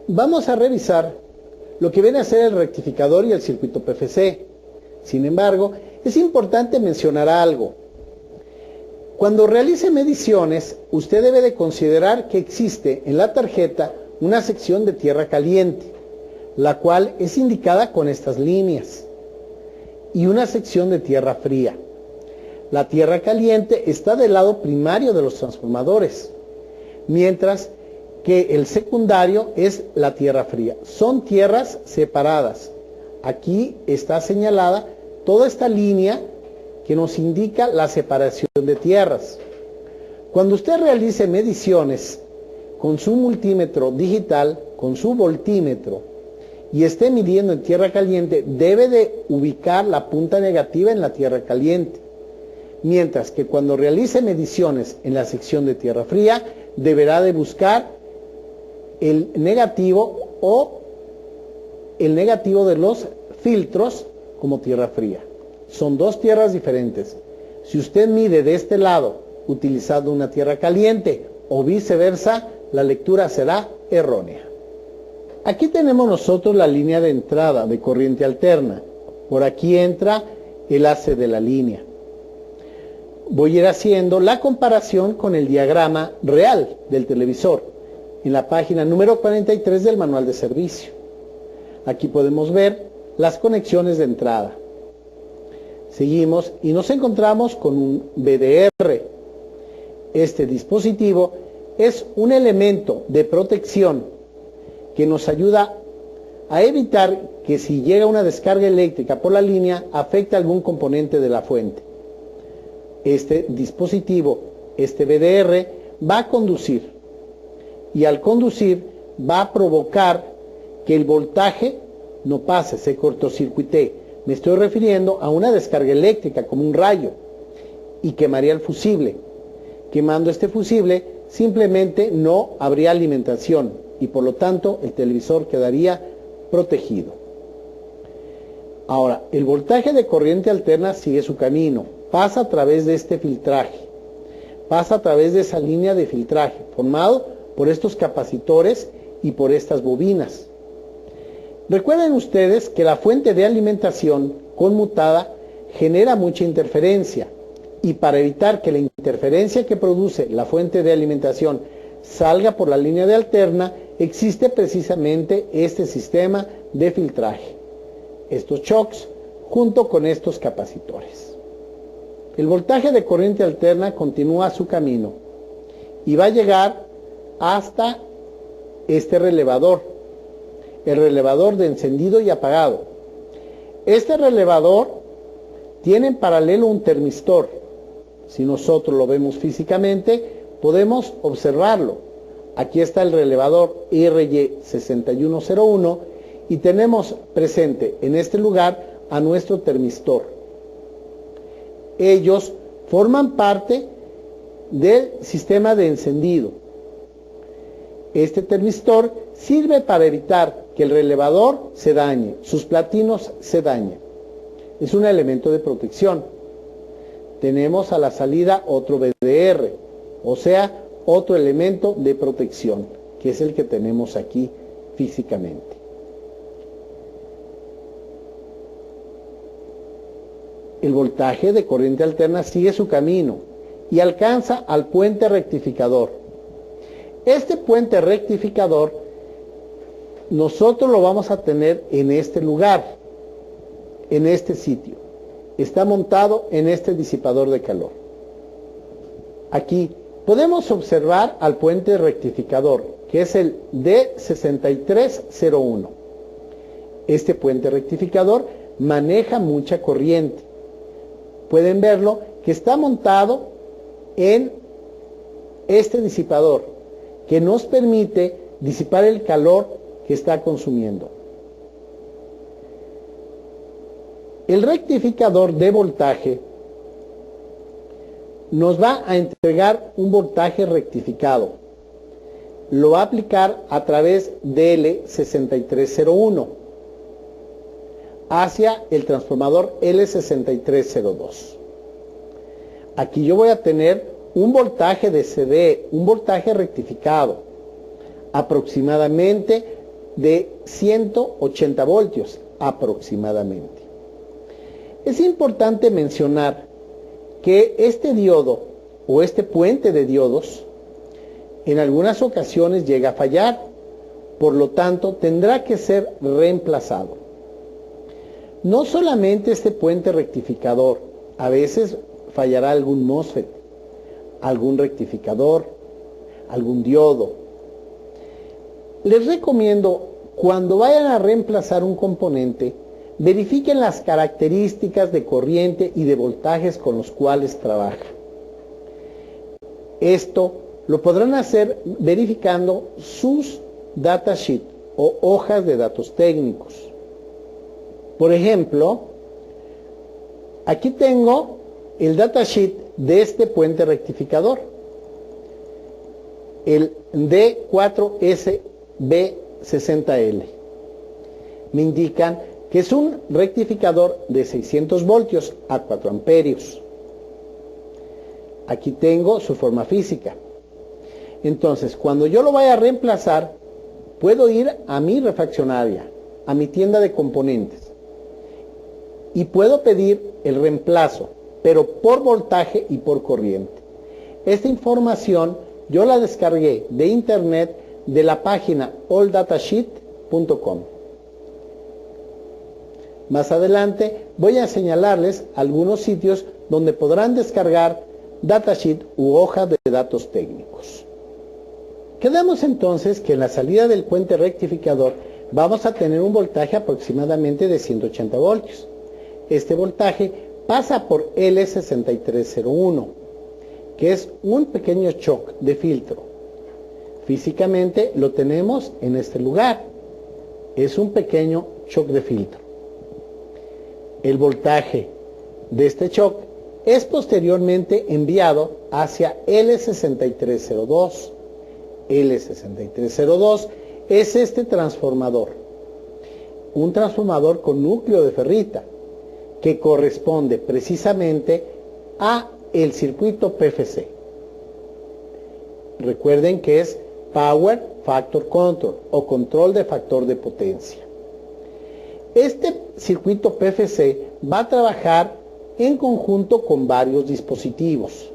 vamos a revisar lo que viene a ser el rectificador y el circuito PFC. Sin embargo, es importante mencionar algo. Cuando realice mediciones, usted debe de considerar que existe en la tarjeta una sección de tierra caliente, la cual es indicada con estas líneas, y una sección de tierra fría. La tierra caliente está del lado primario de los transformadores, mientras que el secundario es la tierra fría. Son tierras separadas. Aquí está señalada toda esta línea que nos indica la separación de tierras. Cuando usted realice mediciones con su multímetro digital, con su voltímetro, y esté midiendo en tierra caliente, debe de ubicar la punta negativa en la tierra caliente. Mientras que cuando realice mediciones en la sección de tierra fría, deberá de buscar el negativo o el negativo de los filtros como tierra fría. Son dos tierras diferentes. Si usted mide de este lado utilizando una tierra caliente o viceversa, la lectura será errónea. Aquí tenemos nosotros la línea de entrada de corriente alterna. Por aquí entra el AC de la línea. Voy a ir haciendo la comparación con el diagrama real del televisor en la página número 43 del manual de servicio. Aquí podemos ver las conexiones de entrada. Seguimos y nos encontramos con un VDR. Este dispositivo es un elemento de protección que nos ayuda a evitar que si llega una descarga eléctrica por la línea afecte algún componente de la fuente. Este dispositivo, este VDR, va a conducir y al conducir va a provocar que el voltaje no pase, se cortocircuite. Me estoy refiriendo a una descarga eléctrica como un rayo y quemaría el fusible. Quemando este fusible simplemente no habría alimentación y por lo tanto el televisor quedaría protegido. Ahora, el voltaje de corriente alterna sigue su camino, pasa a través de este filtraje, pasa a través de esa línea de filtraje formado por estos capacitores y por estas bobinas. Recuerden ustedes que la fuente de alimentación conmutada genera mucha interferencia y para evitar que la interferencia que produce la fuente de alimentación salga por la línea de alterna, existe precisamente este sistema de filtraje, estos shocks junto con estos capacitores. El voltaje de corriente alterna continúa su camino y va a llegar hasta este relevador, el relevador de encendido y apagado. Este relevador tiene en paralelo un termistor. Si nosotros lo vemos físicamente, podemos observarlo. Aquí está el relevador RY6101 y tenemos presente en este lugar a nuestro termistor. Ellos forman parte del sistema de encendido. Este termistor sirve para evitar que el relevador se dañe, sus platinos se dañen. Es un elemento de protección. Tenemos a la salida otro VDR, o sea, otro elemento de protección, que es el que tenemos aquí físicamente. El voltaje de corriente alterna sigue su camino y alcanza al puente rectificador. Este puente rectificador nosotros lo vamos a tener en este lugar, en este sitio. Está montado en este disipador de calor. Aquí podemos observar al puente rectificador, que es el D6301. Este puente rectificador maneja mucha corriente. Pueden verlo que está montado en este disipador, que nos permite disipar el calor que está consumiendo. El rectificador de voltaje nos va a entregar un voltaje rectificado. Lo va a aplicar a través de L6301 hacia el transformador L6302. Aquí yo voy a tener un voltaje de CD, un voltaje rectificado, aproximadamente de 180 voltios aproximadamente. Es importante mencionar que este diodo o este puente de diodos en algunas ocasiones llega a fallar, por lo tanto tendrá que ser reemplazado. No solamente este puente rectificador, a veces fallará algún MOSFET, algún rectificador, algún diodo. Les recomiendo, cuando vayan a reemplazar un componente, verifiquen las características de corriente y de voltajes con los cuales trabaja. Esto lo podrán hacer verificando sus datasheet o hojas de datos técnicos. Por ejemplo, aquí tengo el datasheet de este puente rectificador, el D4SB60L. Me indican que es un rectificador de 600 voltios a 4 amperios. Aquí tengo su forma física. Entonces, cuando yo lo vaya a reemplazar, puedo ir a mi refaccionaria, a mi tienda de componentes, y puedo pedir el reemplazo, pero por voltaje y por corriente. Esta información yo la descargué de internet de la página alldatasheet.com. Más adelante voy a señalarles algunos sitios donde podrán descargar datasheet u hojas de datos técnicos. Quedamos entonces que en la salida del puente rectificador vamos a tener un voltaje aproximadamente de 180 voltios. Este voltaje pasa por L6301, que es un pequeño shock de filtro. Físicamente lo tenemos en este lugar. Es un pequeño shock de filtro. El voltaje de este shock es posteriormente enviado hacia L6302. L6302 es este transformador, un transformador con núcleo de ferrita, que corresponde precisamente a el circuito PFC. Recuerden que es Power Factor Control o control de factor de potencia. Este circuito PFC va a trabajar en conjunto con varios dispositivos.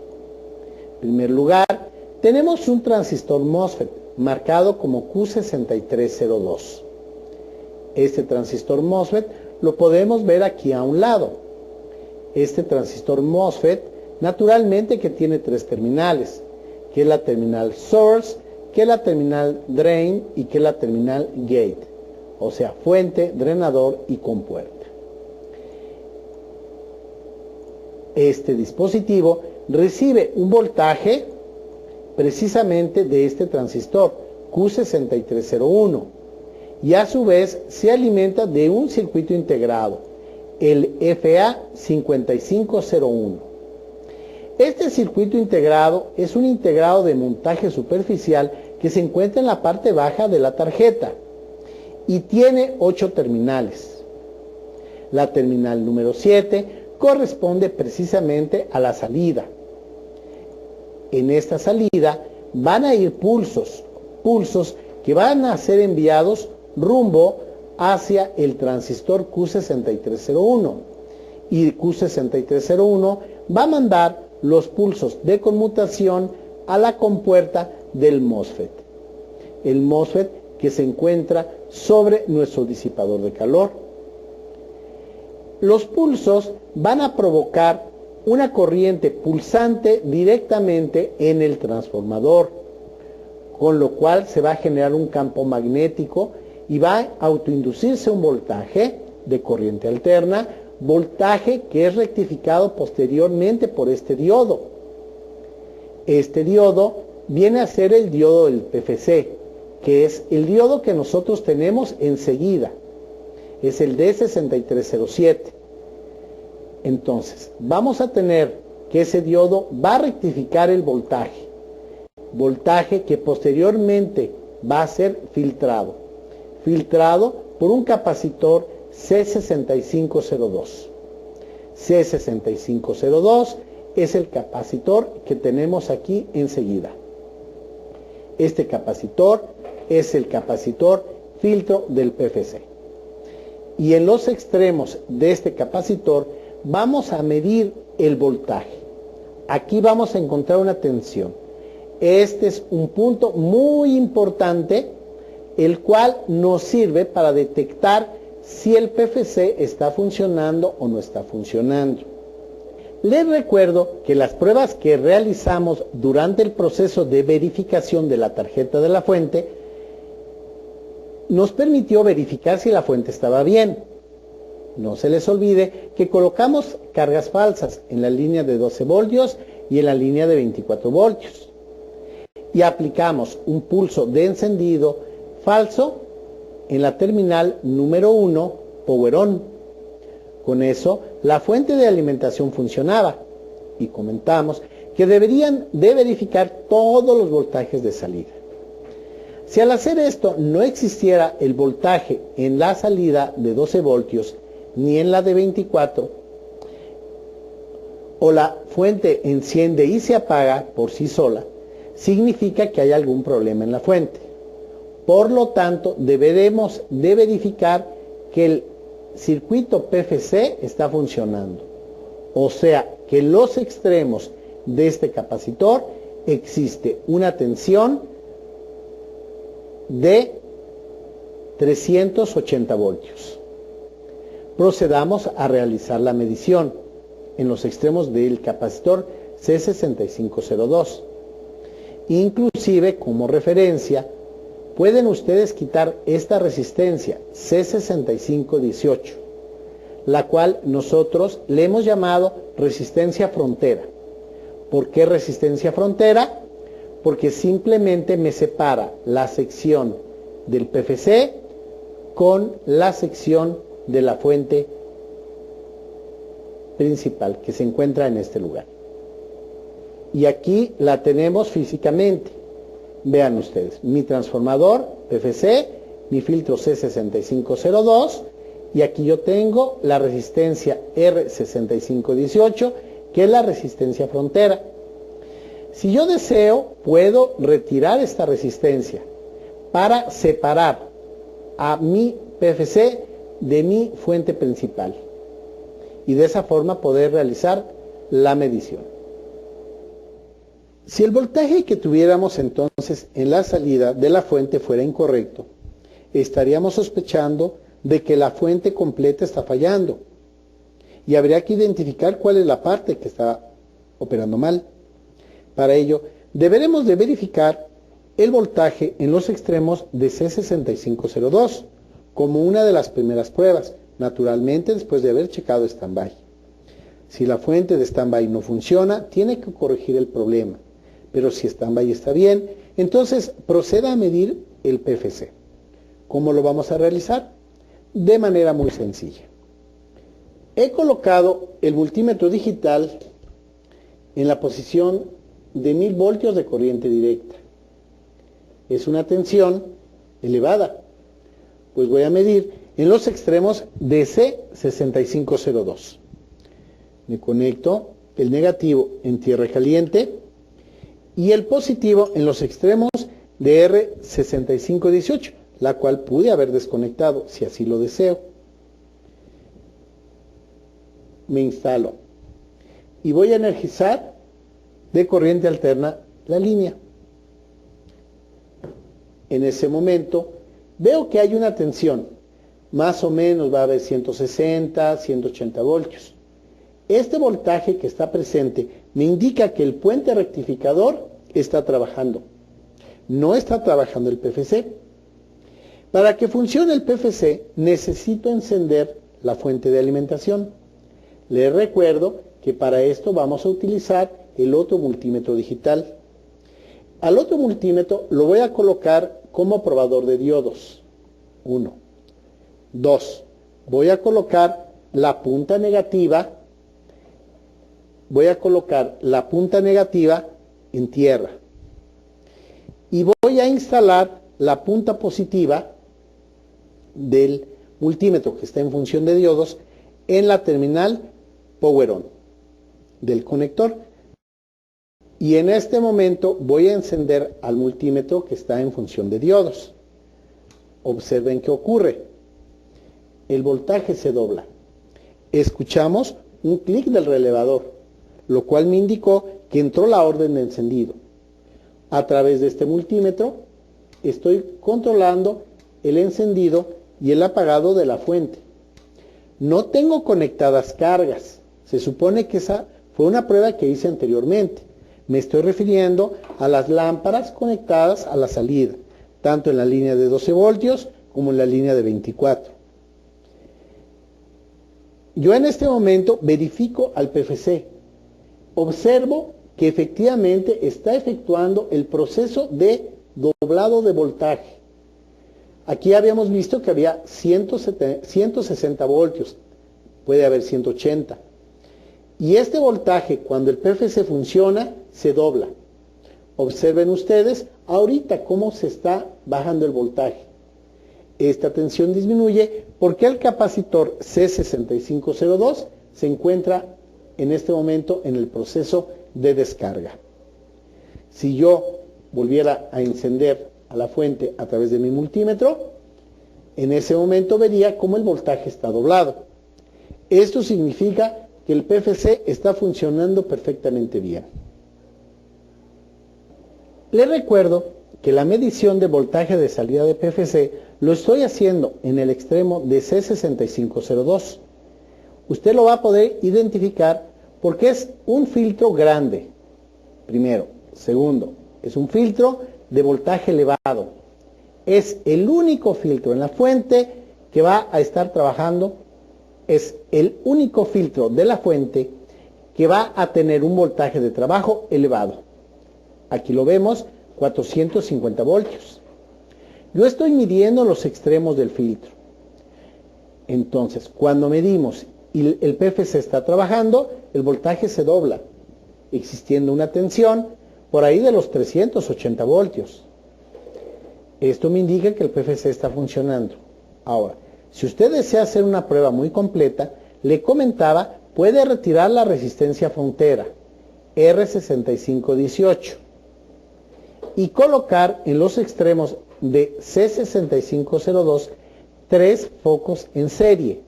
En primer lugar, tenemos un transistor MOSFET marcado como Q6302. Este transistor MOSFET lo podemos ver aquí a un lado. Este transistor MOSFET naturalmente que tiene tres terminales, que es la terminal Source, que es la terminal Drain y que es la terminal Gate, o sea, fuente, drenador y compuerta. Este dispositivo recibe un voltaje precisamente de este transistor Q6301 y a su vez se alimenta de un circuito integrado, el FA5501. Este circuito integrado es un integrado de montaje superficial que se encuentra en la parte baja de la tarjeta y tiene 8 terminales. La terminal número 7 corresponde precisamente a la salida. En esta salida van a ir pulsos que van a ser enviados rumbo hacia el transistor Q6301, y Q6301 va a mandar los pulsos de conmutación a la compuerta del MOSFET. El MOSFET que se encuentra sobre nuestro disipador de calor. Los pulsos van a provocar una corriente pulsante directamente en el transformador, con lo cual se va a generar un campo magnético y va a autoinducirse un voltaje de corriente alterna, voltaje que es rectificado posteriormente por este diodo. Este diodo viene a ser el diodo del PFC, que es el diodo que nosotros tenemos enseguida. Es el D6307. Entonces, vamos a tener que ese diodo va a rectificar el voltaje que posteriormente va a ser filtrado por un capacitor C6502. C6502 es el capacitor que tenemos aquí enseguida. Este capacitor es el capacitor filtro del PFC. Y en los extremos de este capacitor vamos a medir el voltaje. Aquí vamos a encontrar una tensión. Este es un punto muy importante, el cual nos sirve para detectar si el PFC está funcionando o no está funcionando. Les recuerdo que las pruebas que realizamos durante el proceso de verificación de la tarjeta de la fuente nos permitió verificar si la fuente estaba bien. No se les olvide que colocamos cargas falsas en la línea de 12 voltios y en la línea de 24 voltios. Y aplicamos un pulso de encendido falso en la terminal número 1, Power On. Con eso, la fuente de alimentación funcionaba y comentamos que deberían de verificar todos los voltajes de salida. Si al hacer esto no existiera el voltaje en la salida de 12 voltios ni en la de 24, o la fuente enciende y se apaga por sí sola, significa que hay algún problema en la fuente. Por lo tanto, deberemos de verificar que el circuito PFC está funcionando. O sea, que en los extremos de este capacitor existe una tensión de 380 voltios. Procedamos a realizar la medición en los extremos del capacitor C6502. Inclusive, como referencia, pueden ustedes quitar esta resistencia C6518, la cual nosotros le hemos llamado resistencia frontera. ¿Por qué resistencia frontera? Porque simplemente me separa la sección del PFC con la sección de la fuente principal que se encuentra en este lugar. Y aquí la tenemos físicamente. Vean ustedes, mi transformador PFC, mi filtro C6502, y aquí yo tengo la resistencia R6518, que es la resistencia frontera. Si yo deseo, puedo retirar esta resistencia para separar a mi PFC de mi fuente principal y de esa forma poder realizar la medición. Si el voltaje que tuviéramos entonces en la salida de la fuente fuera incorrecto, estaríamos sospechando de que la fuente completa está fallando y habría que identificar cuál es la parte que está operando mal. Para ello, deberemos de verificar el voltaje en los extremos de C6502 como una de las primeras pruebas, naturalmente después de haber checado stand-by. Si la fuente de stand-by no funciona, tiene que corregir el problema. Pero si stand-by está bien, entonces proceda a medir el PFC. ¿Cómo lo vamos a realizar? De manera muy sencilla. He colocado el multímetro digital en la posición de 1000 voltios de corriente directa. Es una tensión elevada, pues voy a medir en los extremos de C6502. Me conecto el negativo en tierra caliente y el positivo en los extremos de R6518, la cual pude haber desconectado si así lo deseo. Me instalo y voy a energizar de corriente alterna la línea. En ese momento veo que hay una tensión, más o menos va a haber 160, 180 voltios. Este voltaje que está presente me indica que el puente rectificador está trabajando. No está trabajando el PFC. Para que funcione el PFC necesito encender la fuente de alimentación. Les recuerdo que para esto vamos a utilizar el otro multímetro digital. Al otro multímetro lo voy a colocar como probador de diodos. 1. 2. Voy a colocar la punta negativa. Voy a colocar la punta negativa en tierra. Y voy a instalar la punta positiva del multímetro que está en función de diodos en la terminal Power On del conector. Y en este momento voy a encender al multímetro que está en función de diodos. Observen qué ocurre. El voltaje se dobla. Escuchamos un clic del relevador, lo cual me indicó que entró la orden de encendido. A través de este multímetro estoy controlando el encendido y el apagado de la fuente. No tengo conectadas cargas. Se supone que esa fue una prueba que hice anteriormente. Me estoy refiriendo a las lámparas conectadas a la salida, tanto en la línea de 12 voltios como en la línea de 24. Yo en este momento verifico al PFC. Observo que efectivamente está efectuando el proceso de doblado de voltaje. Aquí habíamos visto que había 160 voltios, puede haber 180. Y este voltaje, cuando el PFC funciona, se dobla. Observen ustedes ahorita cómo se está bajando el voltaje. Esta tensión disminuye porque el capacitor C6502 se encuentra en este momento en el proceso de descarga. Si yo volviera a encender a la fuente a través de mi multímetro, en ese momento vería cómo el voltaje está doblado. Esto significa que el PFC está funcionando perfectamente bien. Les recuerdo que la medición de voltaje de salida de PFC lo estoy haciendo en el extremo de C6502. Usted lo va a poder identificar porque es un filtro grande, primero. Segundo, es un filtro de voltaje elevado. Es el único filtro en la fuente que va a estar trabajando, es el único filtro de la fuente que va a tener un voltaje de trabajo elevado. Aquí lo vemos, 450 voltios. Yo estoy midiendo los extremos del filtro. Entonces, cuando medimos y el PFC está trabajando, el voltaje se dobla, existiendo una tensión por ahí de los 380 voltios. Esto me indica que el PFC está funcionando. Ahora, si usted desea hacer una prueba muy completa, le comentaba, puede retirar la resistencia frontera R6518 y colocar en los extremos de C6502 tres focos en serie.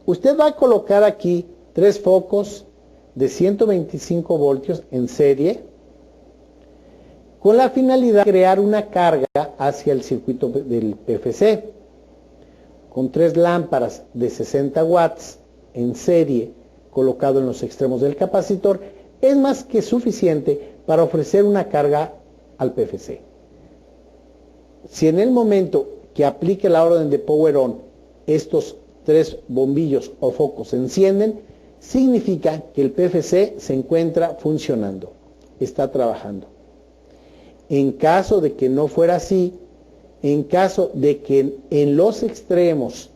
Usted va a colocar aquí tres focos de 125 voltios en serie con la finalidad de crear una carga hacia el circuito del PFC. Con tres lámparas de 60 watts en serie colocado en los extremos del capacitor es más que suficiente para ofrecer una carga al PFC. Si en el momento que aplique la orden de Power On estos tres bombillos o focos se encienden, significa que el PFC se encuentra funcionando, está trabajando. En caso de que no fuera así, en caso de que en los extremos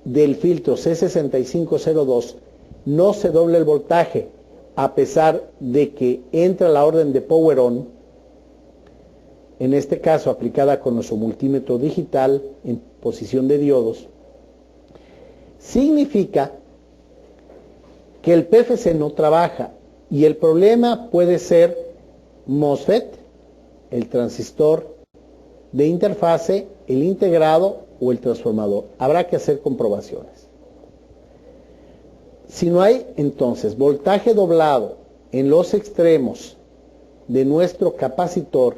del filtro C6502 no se doble el voltaje, a pesar de que entra la orden de Power On, en este caso aplicada con nuestro multímetro digital en posición de diodos, significa que el PFC no trabaja y el problema puede ser MOSFET, el transistor de interfase, el integrado o el transformador. Habrá que hacer comprobaciones. Si no hay entonces voltaje doblado en los extremos de nuestro capacitor,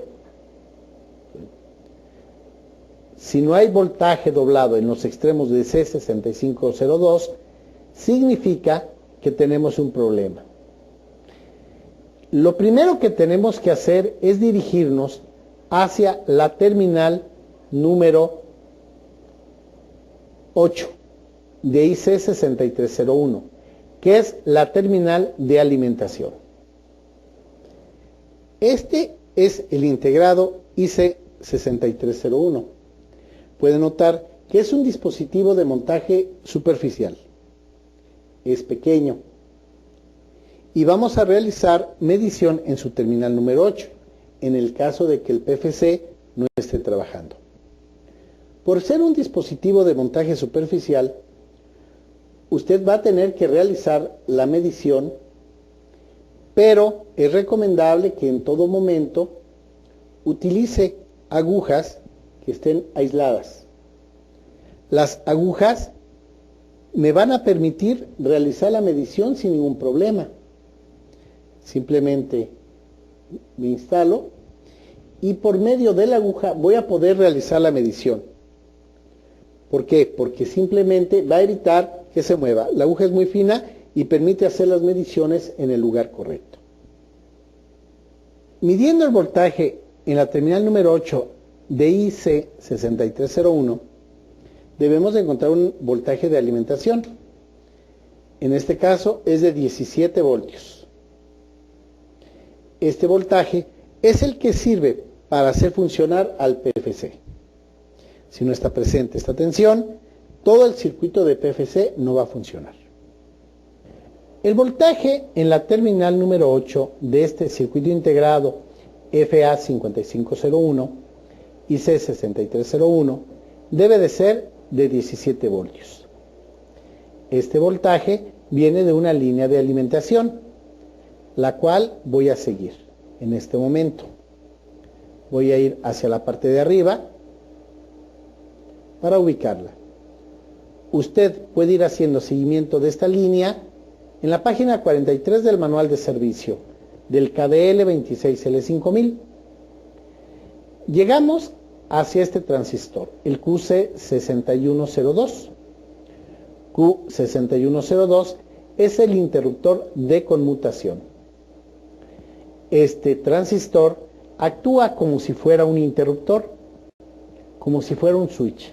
si no hay voltaje doblado en los extremos de C6502, significa que tenemos un problema. Lo primero que tenemos que hacer es dirigirnos hacia la terminal número 8 de IC6301, que es la terminal de alimentación. Este es el integrado IC6301. Pueden notar que es un dispositivo de montaje superficial. Es pequeño. Y vamos a realizar medición en su terminal número 8, en el caso de que el PFC no esté trabajando. Por ser un dispositivo de montaje superficial, usted va a tener que realizar la medición, pero es recomendable que en todo momento utilice agujas que estén aisladas. Las agujas me van a permitir realizar la medición sin ningún problema. Simplemente me instalo y por medio de la aguja voy a poder realizar la medición. ¿Por qué? Porque simplemente va a evitar que se mueva. La aguja es muy fina y permite hacer las mediciones en el lugar correcto. Midiendo el voltaje en la terminal número 8 de IC6301, debemos de encontrar un voltaje de alimentación. En este caso es de 17 voltios. Este voltaje es el que sirve para hacer funcionar al PFC. Si no está presente esta tensión, todo el circuito de PFC no va a funcionar. El voltaje en la terminal número 8 de este circuito integrado FA5501 y C6301 debe de ser de 17 voltios. Este voltaje viene de una línea de alimentación, la cual voy a seguir en este momento. Voy a ir hacia la parte de arriba para ubicarla. Usted puede ir haciendo seguimiento de esta línea en la página 43 del manual de servicio del KDL 26L5000. Llegamos hacia este transistor, el QC6102. Q6102 es el interruptor de conmutación. Este transistor actúa como si fuera un interruptor, como si fuera un switch.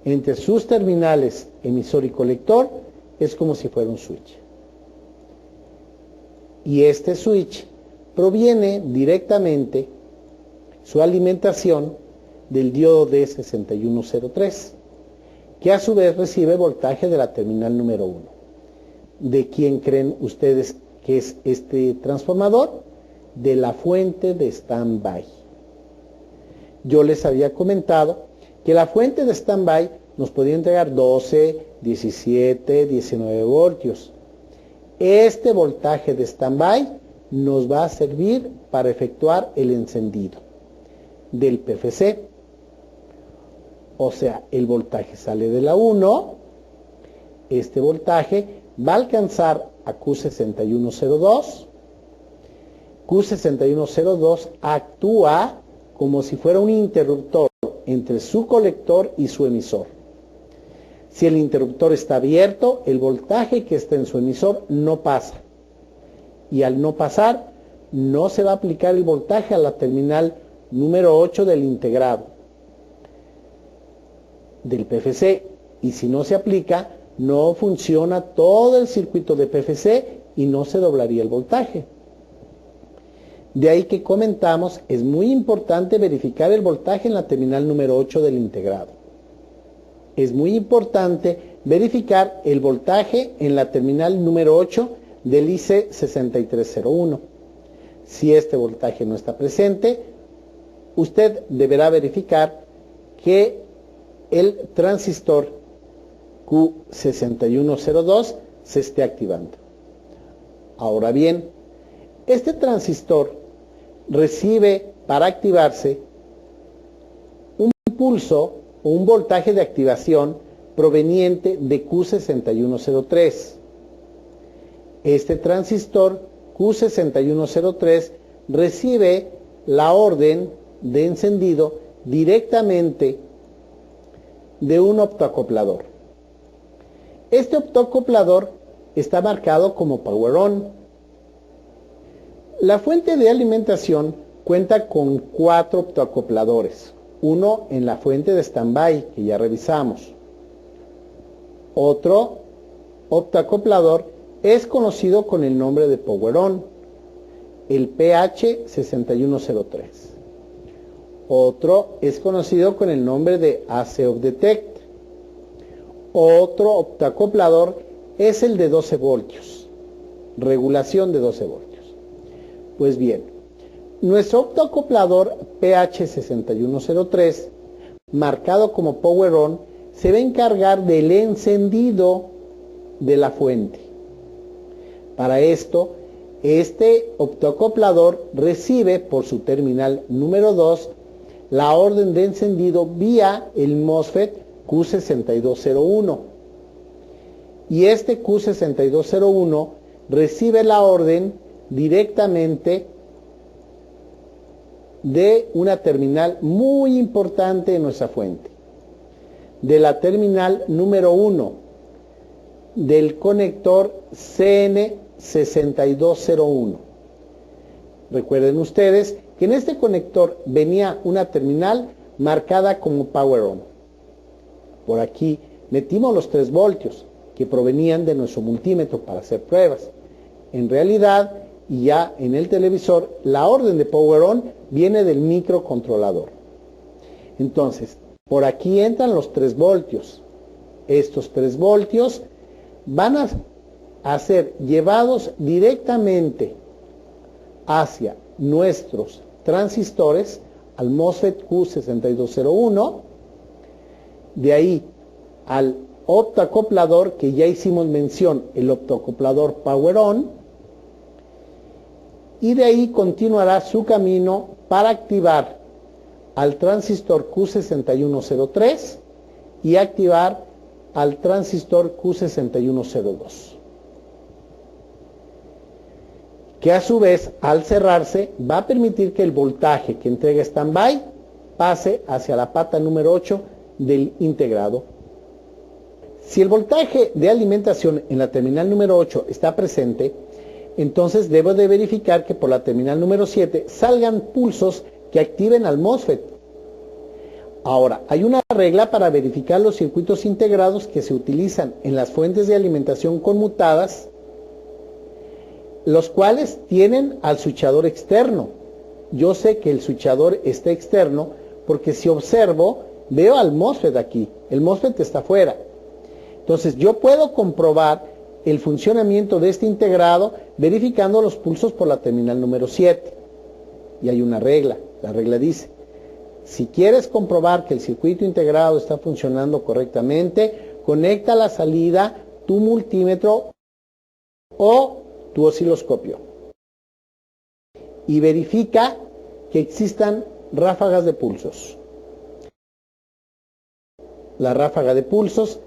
Entre sus terminales emisor y colector es como si fuera un switch. Y este switch proviene directamente su alimentación del diodo D6103, que a su vez recibe voltaje de la terminal número 1. ¿De quién creen ustedes que es este transformador? De la fuente de standby. Yo les había comentado que la fuente de standby nos podía entregar 12, 17, 19 voltios. Este voltaje de standby nos va a servir para efectuar el encendido del PFC. O sea, el voltaje sale de la 1, este voltaje va a alcanzar a Q6102. Q6102 actúa como si fuera un interruptor entre su colector y su emisor. Si el interruptor está abierto, el voltaje que está en su emisor no pasa. Y al no pasar, no se va a aplicar el voltaje a la terminal número 8 del integrado del PFC. Y si no se aplica, no funciona todo el circuito de PFC y no se doblaría el voltaje. De ahí que comentamos, es muy importante verificar el voltaje en la terminal número 8 del integrado. Es muy importante verificar el voltaje en la terminal número 8 del IC6301. Si este voltaje no está presente, usted deberá verificar que el transistor Q6102 se esté activando. Ahora bien, este transistor recibe para activarse un pulso o un voltaje de activación proveniente de Q6103. Este transistor Q6103 recibe la orden de encendido directamente de un optoacoplador. Este optoacoplador está marcado como Power On. La fuente de alimentación cuenta con 4 optoacopladores. Uno en la fuente de standby, que ya revisamos. Otro optoacoplador es conocido con el nombre de Power On, el PH6103. Otro es conocido con el nombre de AC Off Detect. Otro optoacoplador es el de 12 voltios, regulación de 12 voltios. Pues bien, nuestro optoacoplador PH6103, marcado como Power On, se va a encargar del encendido de la fuente. Para esto, este optoacoplador recibe por su terminal número 2 la orden de encendido vía el MOSFET Q6201. Y este Q6201 recibe la orden directamente de una terminal muy importante en nuestra fuente, de la terminal número 1 del conector CN6201. Recuerden ustedes que en este conector venía una terminal marcada como Power On. Por aquí metimos los 3 voltios que provenían de nuestro multímetro para hacer pruebas. En realidad, y ya en el televisor, la orden de Power On viene del microcontrolador. Entonces, por aquí entran los 3 voltios. Estos 3 voltios van a ser llevados directamente hacia nuestros transistores al MOSFET Q6201, de ahí al optoacoplador que ya hicimos mención, el optoacoplador Power On, y de ahí continuará su camino para activar al transistor Q6103 y activar al transistor Q6102, que a su vez al cerrarse va a permitir que el voltaje que entrega standby pase hacia la pata número 8 del integrado. Si el voltaje de alimentación en la terminal número 8 está presente, entonces debo de verificar que por la terminal número 7 salgan pulsos que activen al MOSFET. Ahora, hay una regla para verificar los circuitos integrados que se utilizan en las fuentes de alimentación conmutadas, los cuales tienen al switchador externo. Yo sé que el switchador está externo porque si observo, veo al MOSFET aquí. El MOSFET está afuera. Entonces, yo puedo comprobar el funcionamiento de este integrado verificando los pulsos por la terminal número 7. Y hay una regla. La regla dice: si quieres comprobar que el circuito integrado está funcionando correctamente, conecta a la salida tu multímetro o tu osciloscopio y verifica que existan ráfagas de pulsos. La ráfaga de pulsos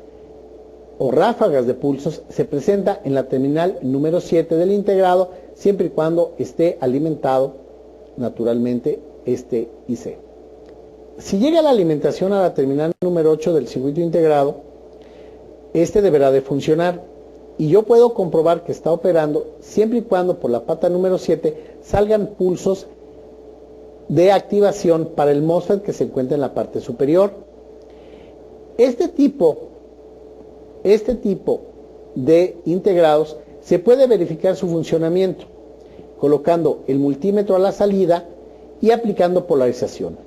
o ráfagas de pulsos se presenta en la terminal número 7 del integrado, siempre y cuando esté alimentado naturalmente este IC. Si llega la alimentación a la terminal número 8 del circuito integrado, este deberá de funcionar y yo puedo comprobar que está operando siempre y cuando por la pata número 7 salgan pulsos de activación para el MOSFET que se encuentra en la parte superior. Este tipo de integrados se puede verificar su funcionamiento colocando el multímetro a la salida y aplicando polarización.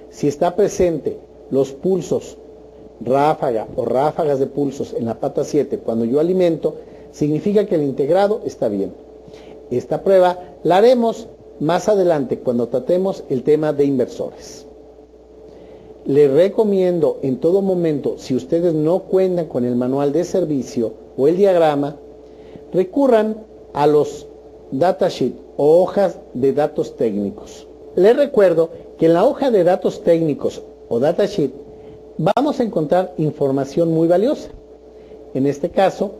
Si está presente los pulsos ráfaga o ráfagas de pulsos en la pata 7 cuando yo alimento, significa que el integrado está bien. Esta prueba la haremos más adelante cuando tratemos el tema de inversores. Les recomiendo en todo momento, si ustedes no cuentan con el manual de servicio o el diagrama, recurran a los datasheet o hojas de datos técnicos. Les recuerdo que en la hoja de datos técnicos o datasheet vamos a encontrar información muy valiosa. En este caso,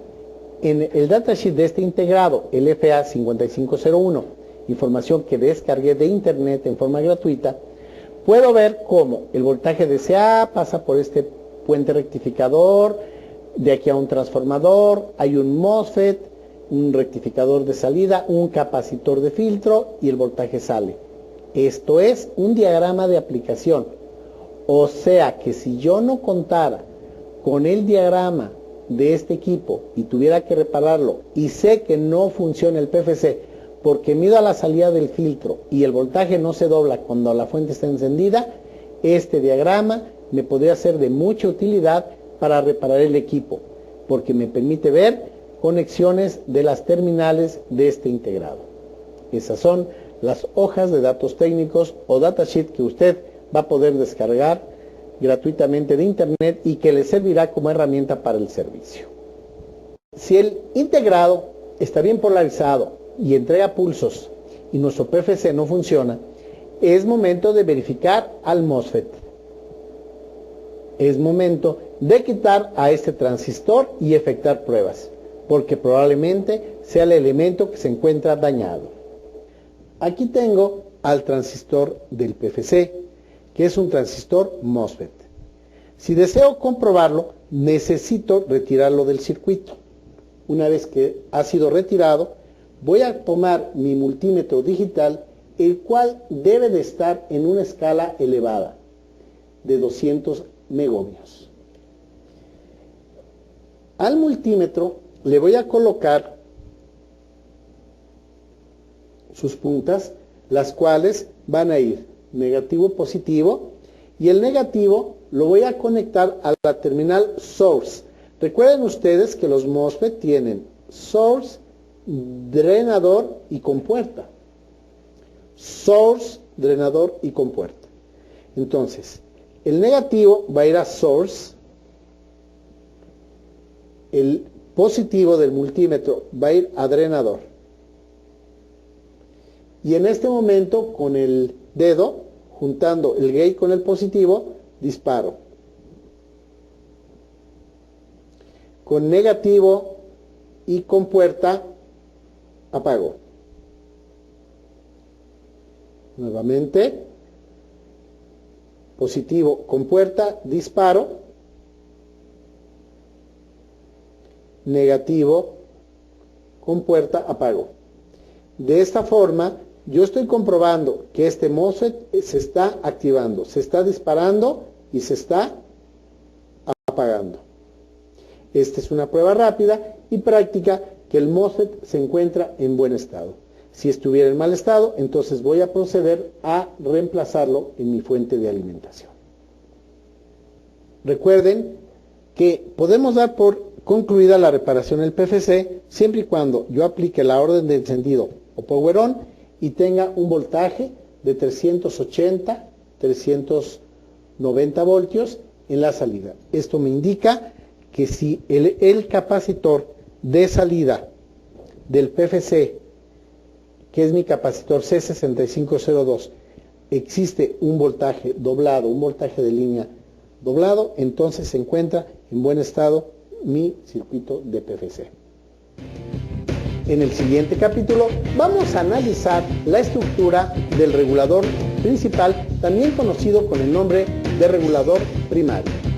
en el datasheet de este integrado, el FA5501, información que descargué de internet en forma gratuita, puedo ver cómo el voltaje de CA pasa por este puente rectificador, de aquí a un transformador, hay un MOSFET, un rectificador de salida, un capacitor de filtro y el voltaje sale. Esto es un diagrama de aplicación. O sea que si yo no contara con el diagrama de este equipo y tuviera que repararlo y sé que no funciona el PFC porque mido a la salida del filtro y el voltaje no se dobla cuando la fuente está encendida, este diagrama me podría ser de mucha utilidad para reparar el equipo porque me permite ver conexiones de las terminales de este integrado. Esas son las hojas de datos técnicos o datasheet que usted va a poder descargar gratuitamente de internet y que le servirá como herramienta para el servicio. Si el integrado está bien polarizado y entrega pulsos y nuestro PFC no funciona, es momento de verificar al MOSFET. Es momento de quitar a este transistor y efectuar pruebas, porque probablemente sea el elemento que se encuentra dañado. Aquí tengo al transistor del PFC, que es un transistor MOSFET. Si deseo comprobarlo, necesito retirarlo del circuito. Una vez que ha sido retirado, voy a tomar mi multímetro digital, el cual debe de estar en una escala elevada de 200 megohmios. Al multímetro le voy a colocar sus puntas, las cuales van a ir negativo, positivo, y el negativo lo voy a conectar a la terminal source. Recuerden ustedes que los MOSFET tienen source, drenador y compuerta. Source, drenador y compuerta. Entonces, el negativo va a ir a source, el positivo del multímetro va a ir a drenador. Y en este momento, con el dedo, juntando el gate con el positivo, disparo. Con negativo y compuerta, apago. Nuevamente, positivo, compuerta, disparo. Negativo, compuerta, apago. De esta forma, yo estoy comprobando que este MOSFET se está activando, se está disparando y se está apagando. Esta es una prueba rápida y práctica que el MOSFET se encuentra en buen estado. Si estuviera en mal estado, entonces voy a proceder a reemplazarlo en mi fuente de alimentación. Recuerden que podemos dar por concluida la reparación del PFC siempre y cuando yo aplique la orden de encendido o power on y tenga un voltaje de 380, 390 voltios en la salida. Esto me indica que si el capacitor de salida del PFC, que es mi capacitor C6502, existe un voltaje doblado, un voltaje de línea doblado, entonces se encuentra en buen estado mi circuito de PFC. En el siguiente capítulo vamos a analizar la estructura del regulador principal, también conocido con el nombre de regulador primario.